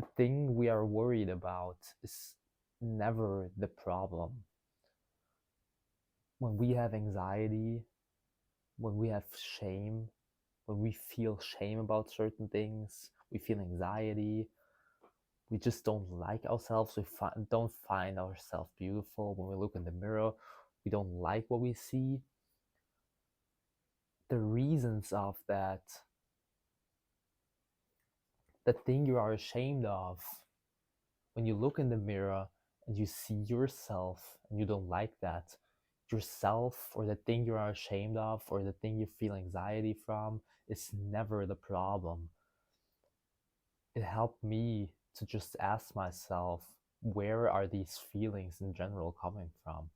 the thing we are worried about is never the problem. When we have anxiety, when we have shame, when we feel shame about certain things, we feel anxiety, we just don't like ourselves, don't find ourselves beautiful. When we look in the mirror, we don't like what we see. The reasons of that, the thing you are ashamed of, when you look in the mirror and you see yourself and you don't like that, yourself or the thing you are ashamed of or the thing you feel anxiety from is never the problem. It helped me to just ask myself, where are these feelings in general coming from?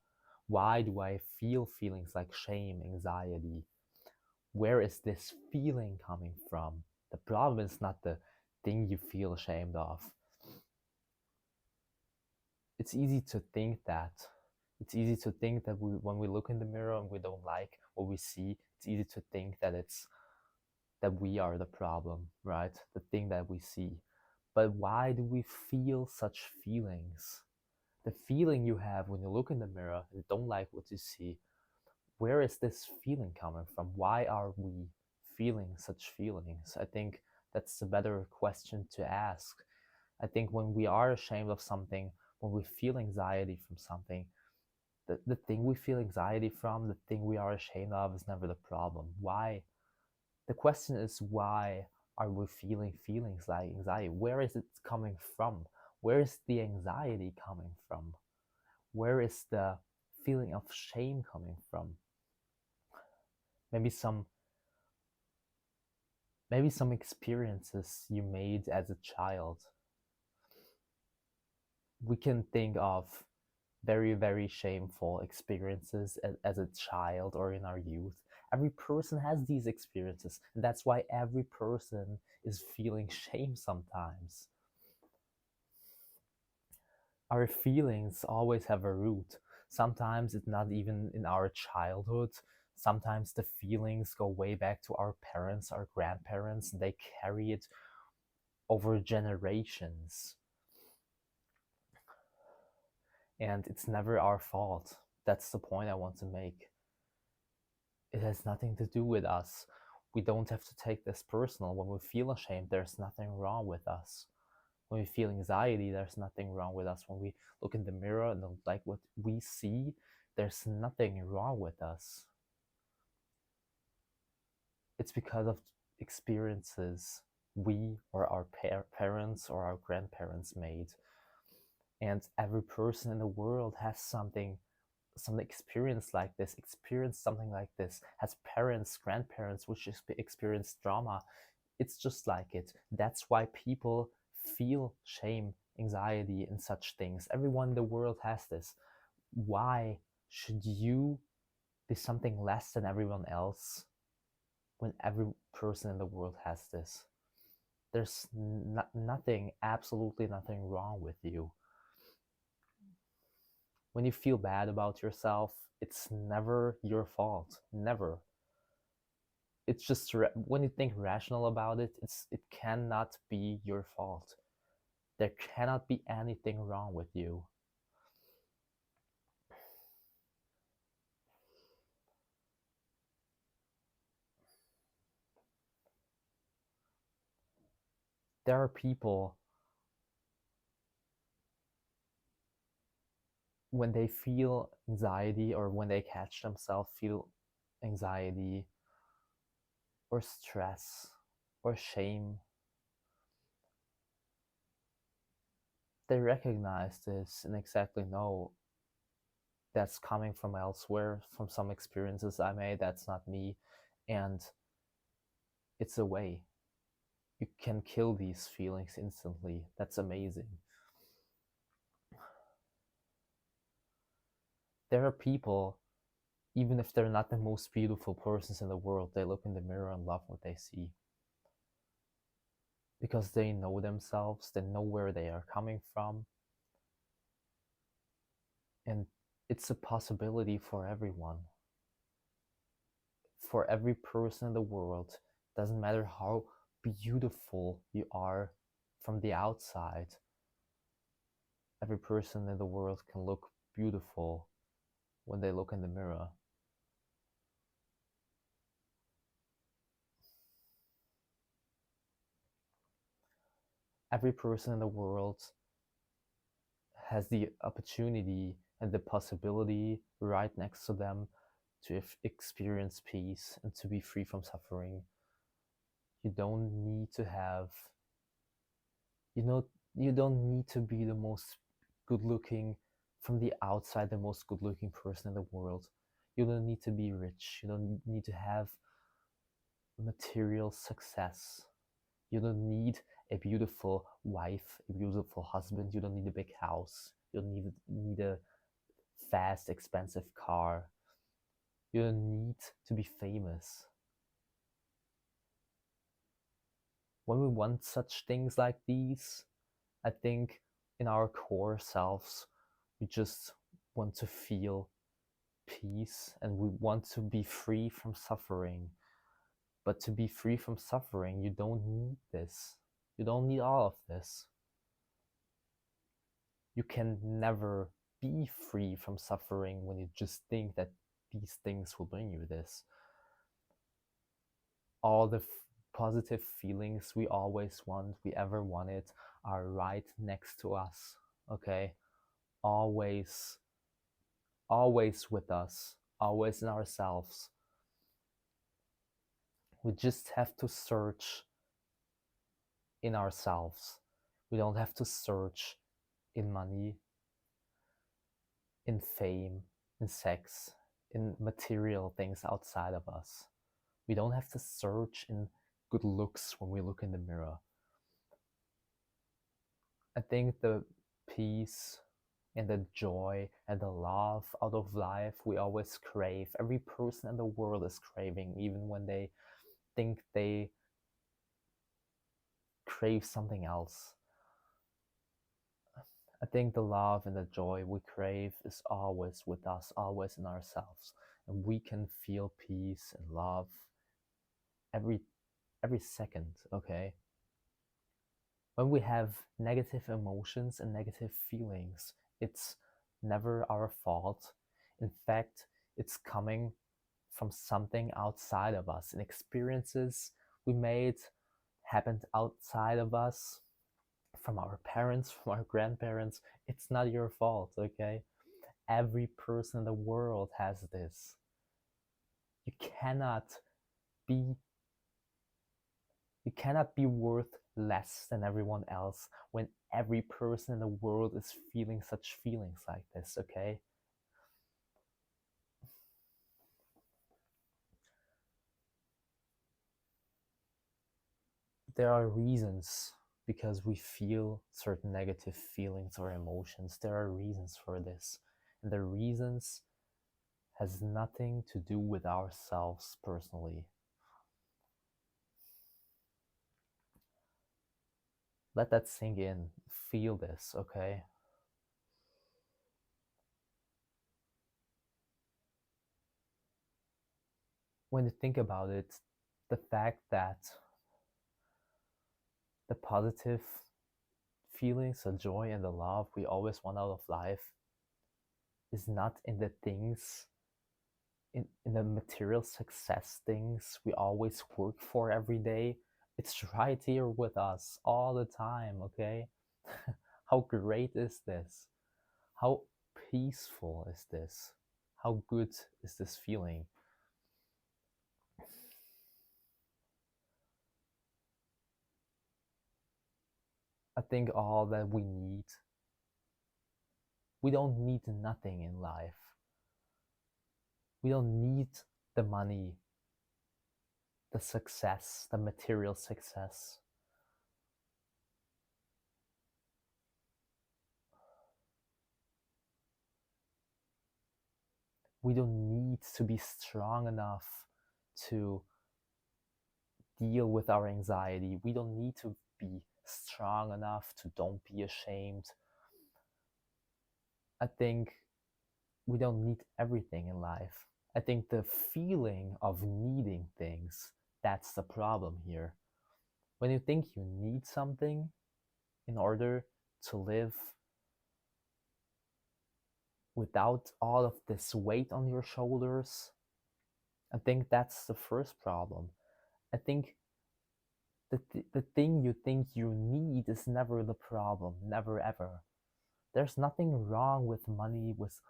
Why do I feel feelings like shame, anxiety? Where is this feeling coming from? The problem is not the thing you feel ashamed of. It's easy to think that. It's easy to think that when we look in the mirror and we don't like what we see, it's easy to think that we are the problem, right? The thing that we see. But why do we feel such feelings? The feeling you have when you look in the mirror and don't like what you see, where is this feeling coming from? Why are we feeling such feelings? I think that's a better question to ask. I think when we are ashamed of something, when we feel anxiety from something, the thing we feel anxiety from, the thing we are ashamed of is never the problem. Why? The question is, why are we feeling feelings like anxiety? Where is it coming from? Where is the anxiety coming from? Where is the feeling of shame coming from? Maybe some experiences you made as a child. We can think of very, very shameful experiences as a child or in our youth. Every person has these experiences, and that's why every person is feeling shame sometimes. Our feelings always have a root. Sometimes it's not even in our childhood. Sometimes the feelings go way back to our parents, our grandparents, and they carry it over generations. And it's never our fault. That's the point I want to make. It has nothing to do with us. We don't have to take this personal. When we feel ashamed, there's nothing wrong with us. When we feel anxiety, there's nothing wrong with us. When we look in the mirror and don't like what we see, there's nothing wrong with us. It's because of experiences we or our parents or our grandparents made. And every person in the world has some experience like this, experience something like this, has parents, grandparents which experience trauma. It's just like it. That's why people feel shame, anxiety, and such things. Everyone in the world has this. Why should you be something less than everyone else when every person in the world has this? There's nothing, absolutely nothing wrong with you. When you feel bad about yourself, it's never your fault. Never. It's just when you think rational about it, it cannot be your fault. There cannot be anything wrong with you. There are people, when they feel anxiety or when they catch themselves feel anxiety or stress or shame, they recognize this and exactly know that's coming from elsewhere, from some experiences I made, that's not me. And it's a way. You can kill these feelings instantly. That's amazing. There are people, even if they're not the most beautiful persons in the world, they look in the mirror and love what they see. Because they know themselves, they know where they are coming from. And it's a possibility for everyone. For every person in the world, doesn't matter how beautiful you are from the outside, every person in the world can look beautiful when they look in the mirror. Every person in the world has the opportunity and the possibility right next to them to experience peace and to be free from suffering. You don't need to have, you know, you don't need to be the most good looking from the outside, the most good looking person in the world. You don't need to be rich. You don't need to have material success. You don't need a beautiful wife, a beautiful husband. You don't need a big house. You don't need a fast, expensive car. You don't need to be famous. When we want such things like these, I think in our core selves, we just want to feel peace and we want to be free from suffering. But to be free from suffering, you don't need this. You don't need all of this. You can never be free from suffering when you just think that these things will bring you this. All the positive feelings we always want, we ever wanted, are right next to us, okay? Always, always with us, always in ourselves. We just have to search in ourselves. We don't have to search in money, in fame, in sex, in material things outside of us. We don't have to search in good looks when we look in the mirror. I think the peace and the joy and the love out of life we always crave, every person in the world is craving, even when they think they crave something else. I think the love and the joy we crave is always with us, always in ourselves. And we can feel peace and love every second, okay? When we have negative emotions and negative feelings, it's never our fault. In fact, it's coming from something outside of us, and experiences we made happened outside of us, from our parents, from our grandparents. It's not your fault, okay? Every person in the world has this. You cannot be worth less than everyone else when every person in the world is feeling such feelings like this, okay? There are reasons because we feel certain negative feelings or emotions. There are reasons for this. And the reasons has nothing to do with ourselves personally. Let that sink in. Feel this, okay? When you think about it, the fact that the positive feelings, the joy and the love we always want out of life is not in the things, in the material success things we always work for every day. It's right here with us all the time, okay? How great is this? How peaceful is this? How good is this feeling? I think all that we don't need nothing in life. We don't need the money, the success, the material success. We don't need to be strong enough to deal with our anxiety. We don't need to be strong enough to don't be ashamed. I think we don't need everything in life. I think the feeling of needing things, that's the problem here. When you think you need something, in order to live without all of this weight on your shoulders. I think that's the first problem. I think the thing you think you need is never the problem, never ever. There's nothing wrong with money, with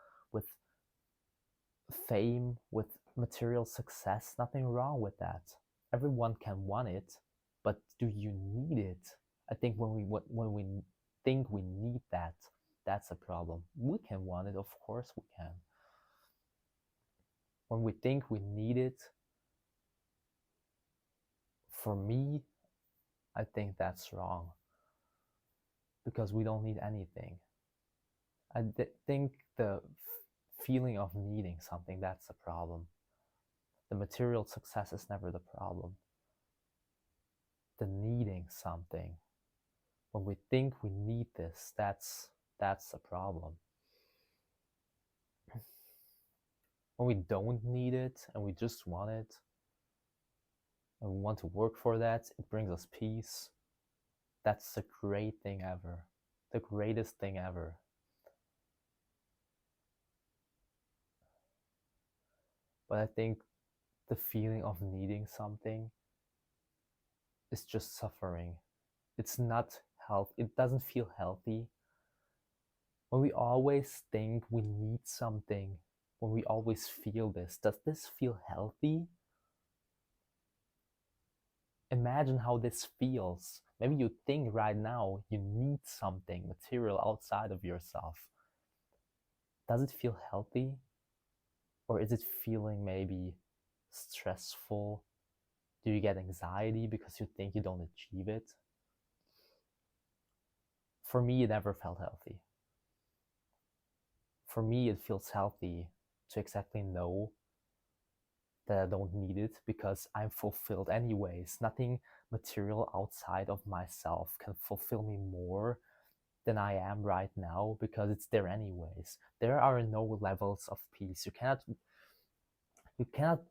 fame, with material success, nothing wrong with that. Everyone can want it, but do you need it? I think when we think we need that, that's a problem. We can want it, of course we can. When we think we need it, for me, I think that's wrong, because we don't need anything. I think the feeling of needing something, that's the problem. The material success is never the problem. The needing something, when we think we need this, that's the problem. When we don't need it and we just want it, and we want to work for that, it brings us peace. That's the great thing ever, the greatest thing ever. But I think the feeling of needing something is just suffering. It's not health. It doesn't feel healthy. When we always think we need something, when we always feel this, does this feel healthy? Imagine how this feels. Maybe you think right now you need something material outside of yourself. Does it feel healthy? Or is it feeling maybe stressful? Do you get anxiety because you think you don't achieve it? For me, it never felt healthy. For me, it feels healthy to exactly know that I don't need it because I'm fulfilled anyways. Nothing material outside of myself can fulfill me more than I am right now, because it's there anyways. There are no levels of peace. You cannot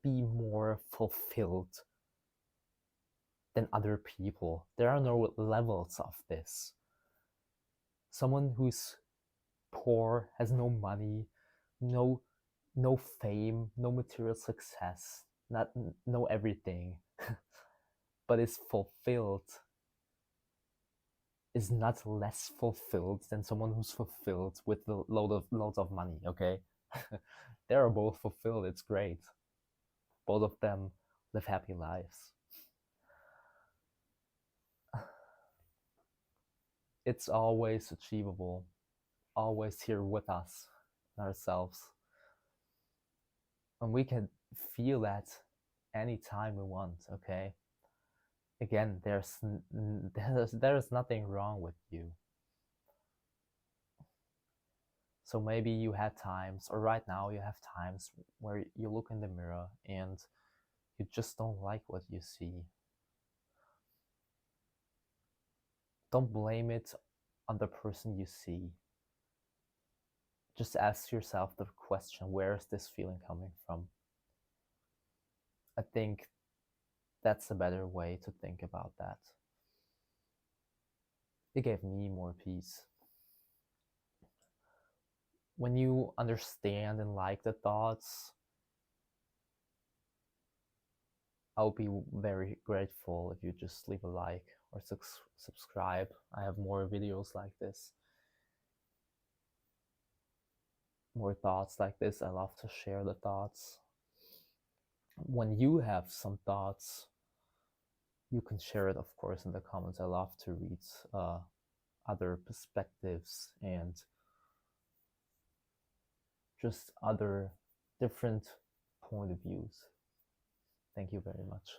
be more fulfilled than other people. There are no levels of this. Someone who's poor, has no money, no fame, no material success, no everything, but is fulfilled, is not less fulfilled than someone who's fulfilled with loads of money. Okay, they are both fulfilled. It's great. Both of them live happy lives. It's always achievable, always here with us, ourselves, and we can feel that anytime we want. Okay, again, there's nothing wrong with you. So maybe you had times, or right now you have times, where you look in the mirror and you just don't like what you see. Don't blame it on the person you see. Just ask yourself the question, where is this feeling coming from? I think that's a better way to think about that. It gave me more peace. When you understand and like the thoughts, I'll be very grateful if you just leave a like or subscribe. I have more videos like this, more thoughts like this. I love to share the thoughts. When you have some thoughts, you can share it, of course, in the comments. I love to read other perspectives and just other different point of views. Thank you very much.